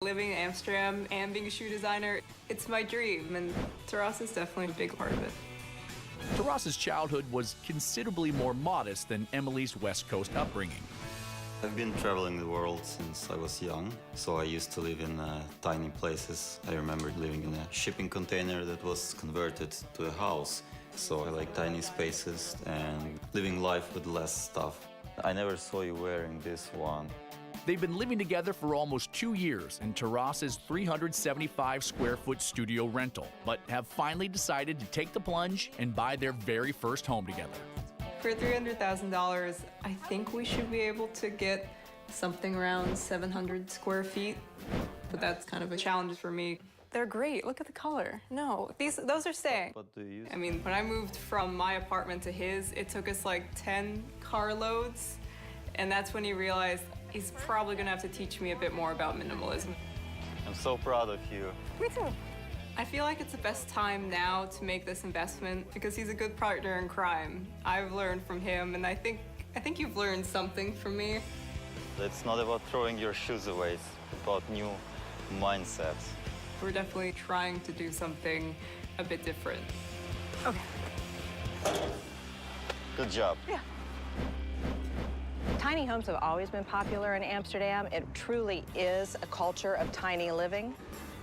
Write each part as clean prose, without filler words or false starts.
living in Amsterdam and being a shoe designer, it's my dream, and Taras is definitely a big part of it. Taras's childhood was considerably more modest than Emily's West Coast upbringing. I've been traveling the world since I was young, so I used to live in tiny places. I remember living in a shipping container that was converted to a house, so I like tiny spaces and living life with less stuff. I never saw you wearing this one. They've been living together for almost 2 years in Taras's 375-square-foot studio rental, but have finally decided to take the plunge and buy their very first home together. For $300,000, I think we should be able to get something around 700 square feet, but that's kind of a challenge for me. They're great. Look at the color. No, those are staying. What do you use? I mean, when I moved from my apartment to his, it took us like 10 car loads, and that's when he realized he's probably gonna have to teach me a bit more about minimalism. I'm so proud of you. Me too. I feel like it's the best time now to make this investment because he's a good partner in crime. I've learned from him, and I think you've learned something from me. It's not about throwing your shoes away, it's about new mindsets. We're definitely trying to do something a bit different. Okay. Good job. Yeah. Tiny homes have always been popular in Amsterdam. It truly is a culture of tiny living.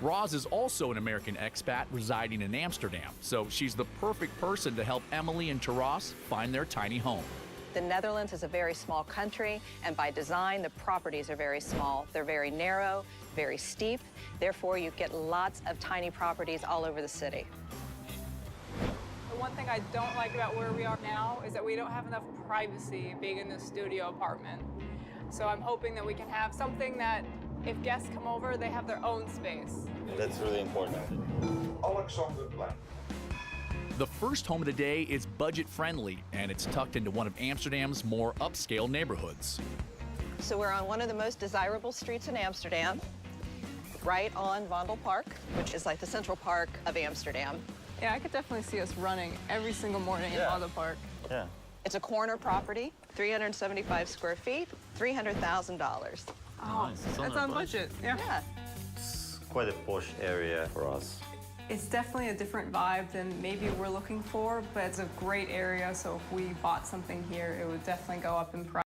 Roz is also an American expat residing in Amsterdam, so she's the perfect person to help Emily and Taras find their tiny home. The Netherlands is a very small country, and by design, the properties are very small. They're very narrow, very steep. Therefore, you get lots of tiny properties all over the city. The one thing I don't like about where we are now is that we don't have enough privacy being in this studio apartment. So I'm hoping that we can have something that if guests come over, they have their own space. That's really important. Alexanderplein. The first home of the day is budget-friendly, and it's tucked into one of Amsterdam's more upscale neighborhoods. So we're on one of the most desirable streets in Amsterdam, right on Vondelpark, which is like the Central Park of Amsterdam. Yeah, I could definitely see us running every single morning in Vondelpark Park. Yeah. It's a corner property, 375 square feet, $300,000. Oh, Nice. that's on budget. Yeah. Yeah. It's quite a posh area for us. It's definitely a different vibe than maybe we're looking for, but it's a great area, so if we bought something here, it would definitely go up in price.